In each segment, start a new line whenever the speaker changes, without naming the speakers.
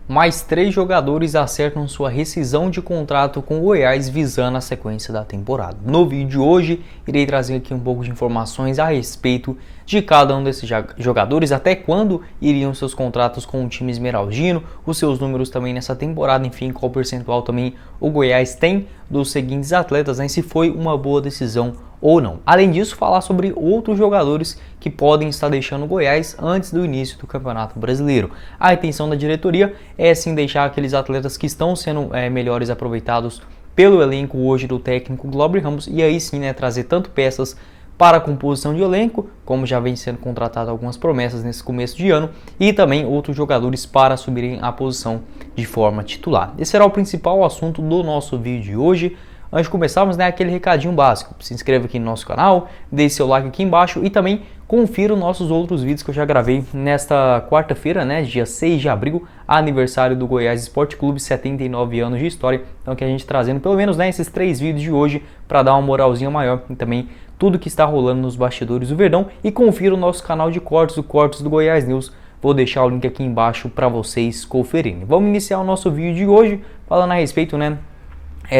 Mais 3 jogadores acertam sua rescisão de contrato com o Goiás visando a sequência da temporada. No vídeo de hoje, irei trazer aqui um pouco de informações a respeito de cada um desses jogadores, até quando iriam seus contratos com o time esmeraldino, os seus números também nessa temporada, enfim, qual percentual também o Goiás tem dos seguintes atletas, né, se foi uma boa decisão ou não. Além disso, falar sobre outros jogadores que podem estar deixando o Goiás antes do início do Campeonato Brasileiro. A intenção da diretoria é sim deixar aqueles atletas que estão sendo melhores aproveitados pelo elenco hoje do técnico Glauber Ramos e aí sim, trazer tanto peças para a composição de elenco, como já vem sendo contratado algumas promessas nesse começo de ano, e também outros jogadores para subirem a posição de forma titular. Esse será o principal assunto do nosso vídeo de hoje. Antes de começarmos, aquele recadinho básico. Se inscreva aqui no nosso canal, deixe seu like aqui embaixo e também confira os nossos outros vídeos que eu já gravei nesta quarta-feira, dia 6 de abril, aniversário do Goiás Esporte Clube, 79 anos de história. Então que a gente trazendo pelo menos esses 3 vídeos de hoje para dar uma moralzinha maior e também tudo que está rolando nos bastidores do Verdão. E confira o nosso canal de cortes, o Cortes do Goiás News. Vou deixar o link aqui embaixo para vocês conferirem. Vamos iniciar o nosso vídeo de hoje falando a respeito,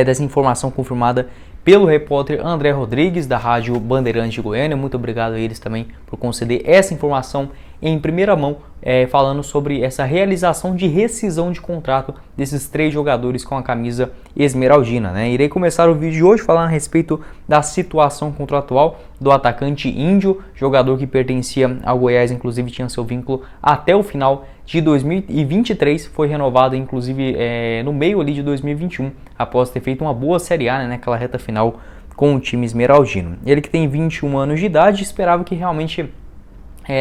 dessa informação confirmada pelo repórter André Rodrigues, da Rádio Bandeirantes de Goiânia. Muito obrigado a eles também por conceder essa informação em primeira mão, falando sobre essa realização de rescisão de contrato desses 3 jogadores com a camisa esmeraldina. Irei começar o vídeo de hoje falando a respeito da situação contratual do atacante Índio, jogador que pertencia ao Goiás, inclusive tinha seu vínculo até o final de 2023, foi renovado inclusive no meio ali de 2021, após ter feito uma boa Série A, naquela reta final com o time esmeraldino. Ele que tem 21 anos de idade, esperava que realmente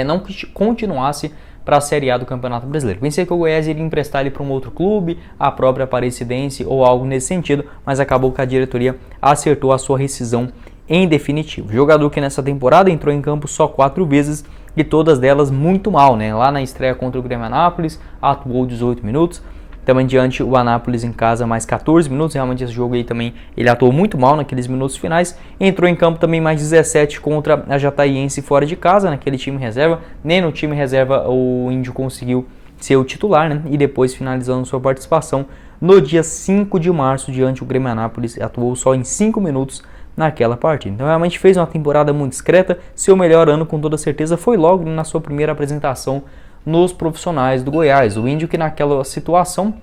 não continuasse para a Série A do Campeonato Brasileiro. Pensei que o Goiás iria emprestar ele para um outro clube, a própria Aparecidense ou algo nesse sentido, mas acabou que a diretoria acertou a sua rescisão em definitivo. Jogador que nessa temporada entrou em campo só 4 vezes e todas delas muito mal, Lá na estreia contra o Grêmio Anápolis, atuou 18 minutos. Também diante o Anápolis em casa mais 14 minutos, realmente esse jogo aí também ele atuou muito mal naqueles minutos finais. Entrou em campo também mais 17 contra a Jataiense fora de casa, naquele time reserva. Nem no time reserva o Índio conseguiu ser o titular, E depois finalizando sua participação no dia 5 de março diante o Grêmio Anápolis, atuou só em 5 minutos naquela partida. Então realmente fez uma temporada muito discreta, seu melhor ano com toda certeza foi logo na sua primeira apresentação nos profissionais do Goiás. O Índio que naquela situação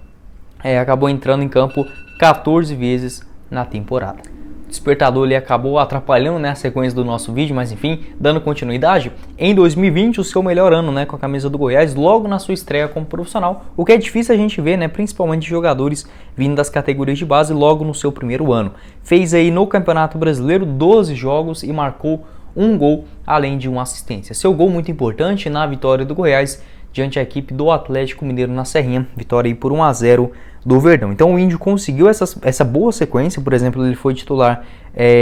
acabou entrando em campo 14 vezes na temporada. O despertador ele acabou atrapalhando a sequência do nosso vídeo, mas enfim, dando continuidade, em 2020 o seu melhor ano com a camisa do Goiás, logo na sua estreia como profissional, o que é difícil a gente ver, principalmente jogadores vindo das categorias de base logo no seu primeiro ano. Fez aí no Campeonato Brasileiro 12 jogos e marcou 1 gol, além de uma assistência. Seu gol muito importante na vitória do Goiás diante a equipe do Atlético Mineiro na Serrinha, vitória aí por 1-0 do Verdão. Então o Índio conseguiu essa boa sequência, por exemplo, ele foi titular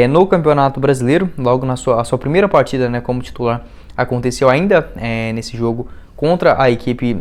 no Campeonato Brasileiro, logo na sua primeira partida como titular, aconteceu ainda nesse jogo contra a equipe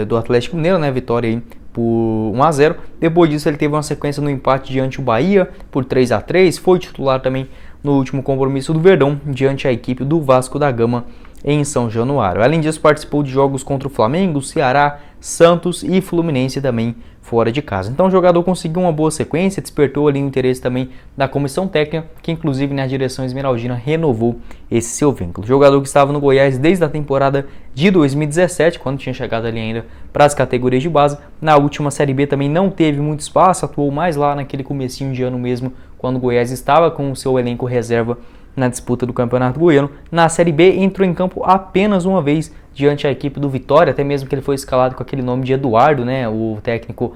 do Atlético Mineiro, vitória aí por 1-0. Depois disso ele teve uma sequência no empate diante o Bahia por 3-3, foi titular também no último compromisso do Verdão diante a equipe do Vasco da Gama em São Januário. Além disso, participou de jogos contra o Flamengo, Ceará, Santos e Fluminense também fora de casa. Então o jogador conseguiu uma boa sequência, despertou ali o interesse também da comissão técnica, que inclusive na direção esmeraldina renovou esse seu vínculo. O jogador que estava no Goiás desde a temporada de 2017, quando tinha chegado ali ainda para as categorias de base. Na última Série B também não teve muito espaço, atuou mais lá naquele comecinho de ano mesmo, quando o Goiás estava com o seu elenco reserva na disputa do Campeonato Goiano. Na Série B entrou em campo apenas uma vez diante a equipe do Vitória, até mesmo que ele foi escalado com aquele nome de Eduardo, o técnico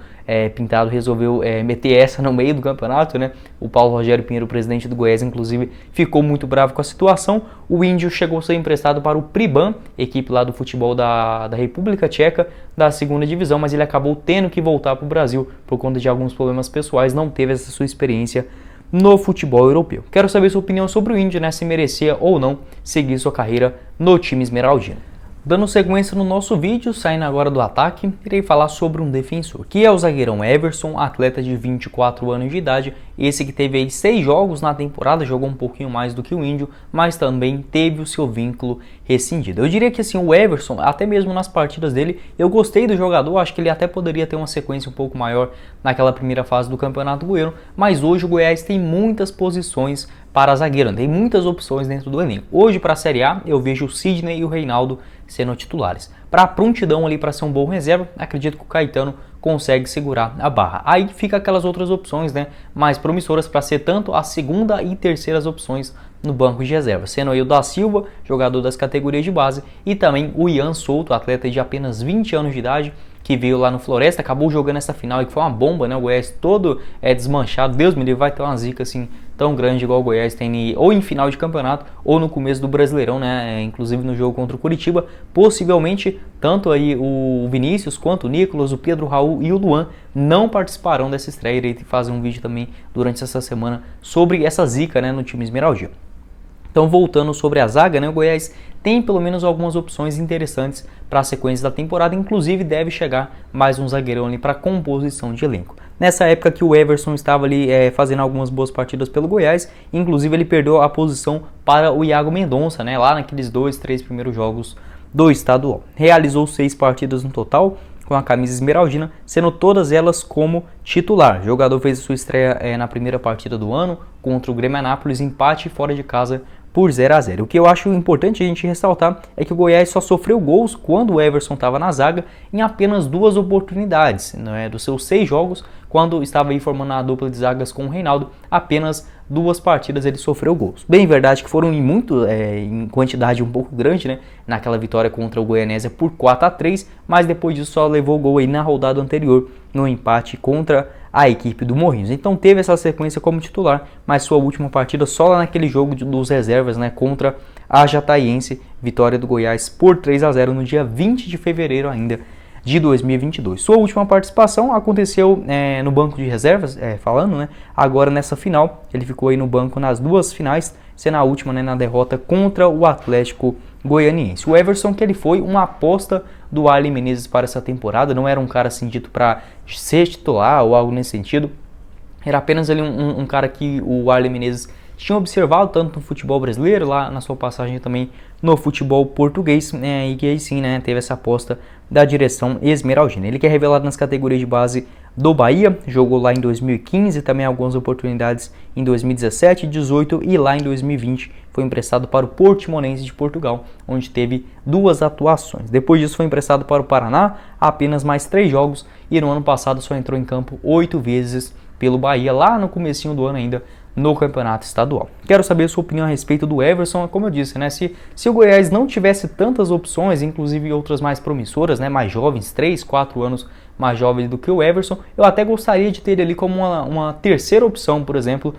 Pintado resolveu meter essa no meio do campeonato, O Paulo Rogério Pinheiro, presidente do Goiás, inclusive ficou muito bravo com a situação. O Índio chegou a ser emprestado para o Priban, equipe lá do futebol da República Tcheca, da 2ª divisão, mas ele acabou tendo que voltar para o Brasil por conta de alguns problemas pessoais, não teve essa sua experiência no futebol europeu. Quero saber sua opinião sobre o Índio, se merecia ou não seguir sua carreira no time esmeraldino. Dando sequência no nosso vídeo, saindo agora do ataque, irei falar sobre um defensor, que é o zagueirão Everson, atleta de 24 anos de idade, esse que teve aí 6 jogos na temporada, jogou um pouquinho mais do que o Índio, mas também teve o seu vínculo rescindido. Eu diria que assim, o Everson, até mesmo nas partidas dele, eu gostei do jogador, acho que ele até poderia ter uma sequência um pouco maior naquela primeira fase do Campeonato Goiano, mas hoje o Goiás tem muitas posições para zagueiro, tem muitas opções dentro do elenco. Hoje para a Série A eu vejo o Sidney e o Reinaldo sendo titulares. Para a prontidão ali para ser um bom reserva, acredito que o Caetano consegue segurar a barra. Aí fica aquelas outras opções, né, mais promissoras para ser tanto a segunda e terceiras opções no banco de reserva, sendo aí o da Silva, jogador das categorias de base, e também o Ian Souto, atleta de apenas 20 anos de idade, que veio lá no Floresta, acabou jogando essa final e que foi uma bomba, né? O Goiás todo desmanchado. Deus me livre, vai ter uma zica assim tão grande igual o Goiás tem ou em final de campeonato ou no começo do Brasileirão, né? Inclusive no jogo contra o Curitiba, possivelmente tanto aí o Vinícius quanto o Nicolas, o Pedro Raul e o Luan não participarão dessa estreia. Irei fazer um vídeo também durante essa semana sobre essa zica, né, no time esmeraldino. Então, voltando sobre a zaga, né, o Goiás tem pelo menos algumas opções interessantes para a sequência da temporada, inclusive deve chegar mais um zagueirão ali para composição de elenco. Nessa época que o Everson estava ali fazendo algumas boas partidas pelo Goiás, inclusive ele perdeu a posição para o Iago Mendonça, né, lá naqueles 2-3 primeiros jogos do estadual. Realizou 6 partidas no total com a camisa esmeraldina, sendo todas elas como titular. O jogador fez sua estreia na primeira partida do ano contra o Grêmio Anápolis, empate fora de casa por 0-0. O que eu acho importante a gente ressaltar é que o Goiás só sofreu gols quando o Everson estava na zaga em apenas 2 oportunidades, né? Dos seus 6 jogos, quando estava aí formando a dupla de zagas com o Reinaldo, apenas 2 partidas ele sofreu gols. Bem verdade que foram em quantidade um pouco grande, né? Naquela vitória contra o Goianésia por 4-3, mas depois disso só levou gol aí na rodada anterior, no empate contra a equipe do Morrinhos. Então teve essa sequência como titular, mas sua última partida só lá naquele jogo dos reservas, né, contra a Jataiense, vitória do Goiás por 3-0 no dia 20 de fevereiro ainda de 2022. Sua última participação aconteceu no banco de reservas, agora nessa final, ele ficou aí no banco nas 2 finais, sendo a última, né, na derrota contra o Atlético Goianiense. O Everson, que ele foi uma aposta do Arlen Menezes para essa temporada, não era um cara assim dito para ser titular ou algo nesse sentido, era apenas ali um cara que o Arlen Menezes tinha observado tanto no futebol brasileiro, lá na sua passagem também no futebol português, e que aí sim, né, teve essa aposta da direção esmeraldina. Ele que é revelado nas categorias de base do Bahia, jogou lá em 2015, também algumas oportunidades em 2017, 2018 e lá em 2020 foi emprestado para o Portimonense de Portugal, onde teve 2 atuações. Depois disso foi emprestado para o Paraná, apenas mais 3 jogos, e no ano passado só entrou em campo 8 vezes pelo Bahia, lá no comecinho do ano ainda, no campeonato estadual. Quero saber a sua opinião a respeito do Everson. Como eu disse, né, se o Goiás não tivesse tantas opções, inclusive outras mais promissoras, né, mais jovens, 3, 4 anos mais jovens do que o Everson, eu até gostaria de ter ele ali como uma terceira opção, por exemplo,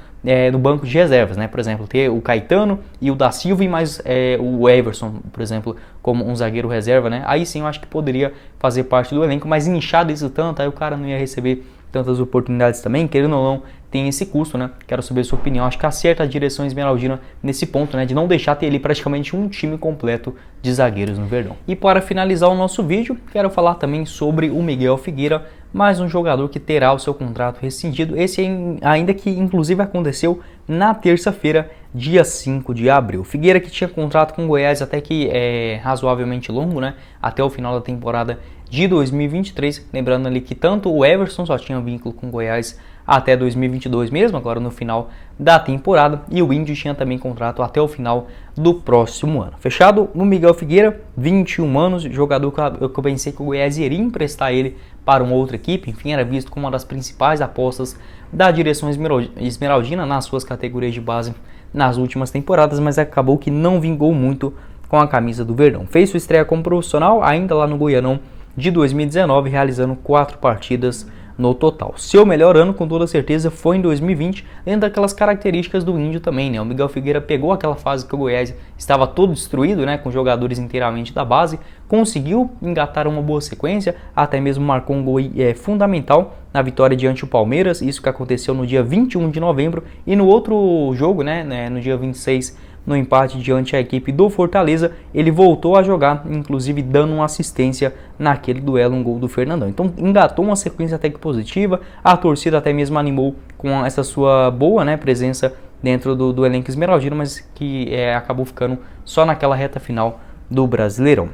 no banco de reservas, né, por exemplo, ter o Caetano e o da Silva e mais o Everson, por exemplo, como um zagueiro reserva, né, aí sim eu acho que poderia fazer parte do elenco, mas inchado isso tanto, aí o cara não ia receber tantas oportunidades também, querendo ou não, tem esse custo, né? Quero saber a sua opinião. Acho que acerta a direção esmeraldina nesse ponto, né? De não deixar ter ali praticamente um time completo de zagueiros no Verdão. E para finalizar o nosso vídeo, quero falar também sobre o Miguel Figueira, mais um jogador que terá o seu contrato rescindido. Esse ainda que inclusive aconteceu na terça-feira, dia 5 de abril. Figueira que tinha contrato com o Goiás até que razoavelmente longo, né? Até o final da temporada de 2023. Lembrando ali que tanto o Everson só tinha vínculo com o Goiás até 2022 mesmo, agora no final da temporada, e o Índio tinha também contrato até o final do próximo ano. Fechado no Miguel Figueira, 21 anos, jogador que eu pensei que o Goiás iria emprestar ele para uma outra equipe, enfim, era visto como uma das principais apostas da direção esmeraldina nas suas categorias de base nas últimas temporadas, mas acabou que não vingou muito com a camisa do Verdão. Fez sua estreia como profissional ainda lá no Goianão de 2019, realizando 4 partidas no total. Seu melhor ano, com toda certeza, foi em 2020, dentro daquelas características do Índio também, né? O Miguel Figueira pegou aquela fase que o Goiás estava todo destruído, né? Com jogadores inteiramente da base, conseguiu engatar uma boa sequência, até mesmo marcou um gol fundamental na vitória diante do Palmeiras, isso que aconteceu no dia 21 de novembro, e no outro jogo, né, no dia 26, no empate diante da equipe do Fortaleza, ele voltou a jogar, inclusive dando uma assistência naquele duelo, um gol do Fernandão. Então engatou uma sequência até que positiva, a torcida até mesmo animou com essa sua boa, né, presença dentro do elenco esmeraldino, mas que acabou ficando só naquela reta final do Brasileirão.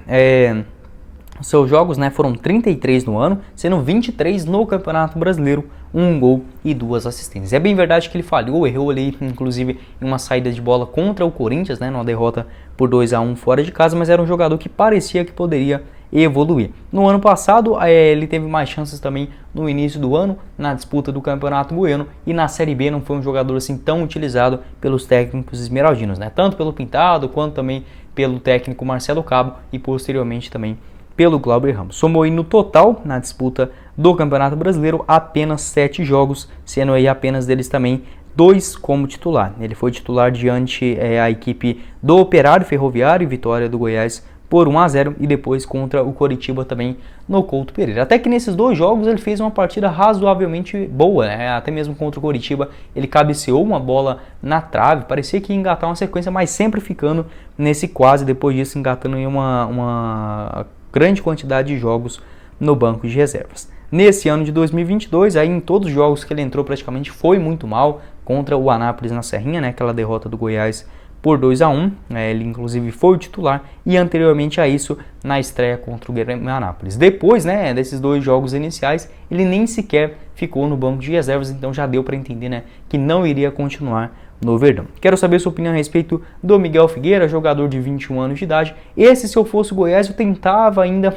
Seus jogos, né, foram 33 no ano, sendo 23 no Campeonato Brasileiro, um gol e 2 assistências. É bem verdade que ele falhou, errou ali, inclusive, em uma saída de bola contra o Corinthians, né, numa derrota por 2-1 fora de casa, mas era um jogador que parecia que poderia evoluir. No ano passado, ele teve mais chances também no início do ano, na disputa do Campeonato Goiano, e na Série B não foi um jogador assim tão utilizado pelos técnicos esmeraldinos, né, tanto pelo Pintado, quanto também pelo técnico Marcelo Cabo e posteriormente também pelo Glauber Ramos. Somou aí no total, na disputa do Campeonato Brasileiro, apenas 7 jogos, sendo aí apenas deles também 2 como titular. Ele foi titular diante a equipe do Operário Ferroviário, vitória do Goiás por 1-0, e depois contra o Coritiba também no Couto Pereira. Até que nesses 2 jogos ele fez uma partida razoavelmente boa, né? Até mesmo contra o Coritiba ele cabeceou uma bola na trave, parecia que ia engatar uma sequência, mas sempre ficando nesse quase, depois disso engatando em uma grande quantidade de jogos no banco de reservas. Nesse ano de 2022, aí em todos os jogos que ele entrou praticamente foi muito mal, contra o Anápolis na Serrinha, né, aquela derrota do Goiás por 2-1, ele inclusive foi o titular, e anteriormente a isso na estreia contra o Grêmio Anápolis. Depois, né, desses 2 jogos iniciais, ele nem sequer ficou no banco de reservas, então já deu para entender, né, que não iria continuar no Verdão. Quero saber sua opinião a respeito do Miguel Figueira, jogador de 21 anos de idade. Esse, se eu fosse o Goiás, eu tentava ainda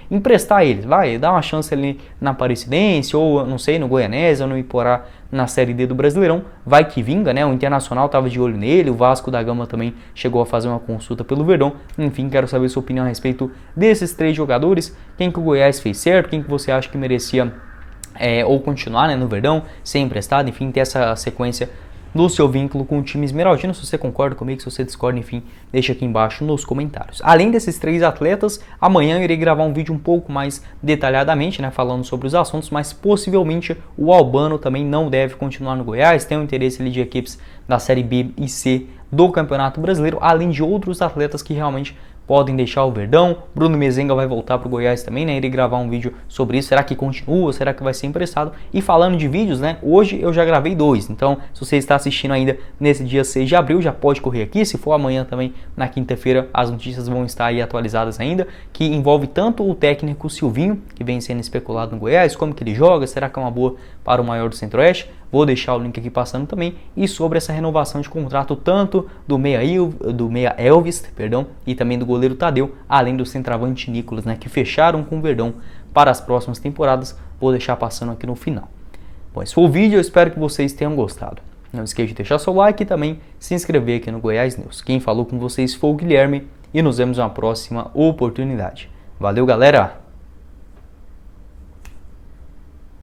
emprestar ele. Vai, dar uma chance ali na Aparecidense, ou não sei, no Goianese, ou no Iporá, na Série D do Brasileirão. Vai que vinga, né? O Internacional estava de olho nele, o Vasco da Gama também chegou a fazer uma consulta pelo Verdão. Enfim, quero saber sua opinião a respeito desses 3 jogadores. Quem que o Goiás fez certo, quem que você acha que merecia ou continuar, né, no Verdão, ser emprestado, enfim, ter essa sequência do seu vínculo com o time esmeraldino. Se você concorda comigo, se você discorda, enfim, deixa aqui embaixo nos comentários. Além desses 3 atletas, amanhã eu irei gravar um vídeo um pouco mais detalhadamente, né, falando sobre os assuntos, mas possivelmente o Albano também não deve continuar no Goiás, tem um interesse ali de equipes da Série B e C do Campeonato Brasileiro, além de outros atletas que realmente podem deixar o Verdão. Bruno Mezenga vai voltar para o Goiás também, né? Irei gravar um vídeo sobre isso. Será que continua? Será que vai ser emprestado? E falando de vídeos, né? Hoje eu já gravei 2. Então, se você está assistindo ainda nesse dia 6 de abril, já pode correr aqui. Se for amanhã também, na quinta-feira, as notícias vão estar aí atualizadas ainda, que envolve tanto o técnico Silvinho, que vem sendo especulado no Goiás, como que ele joga, será que é uma boa para o maior do Centro-Oeste? Vou deixar o link aqui passando também, e sobre essa renovação de contrato tanto do meia Elvis, e também do goleiro Tadeu, além do centroavante Nicolas, né, que fecharam com o Verdão para as próximas temporadas. Vou deixar passando aqui no final. Bom, esse foi o vídeo, eu espero que vocês tenham gostado. Não esqueça de deixar seu like e também se inscrever aqui no Goiás News. Quem falou com vocês foi o Guilherme, e nos vemos na próxima oportunidade. Valeu, galera!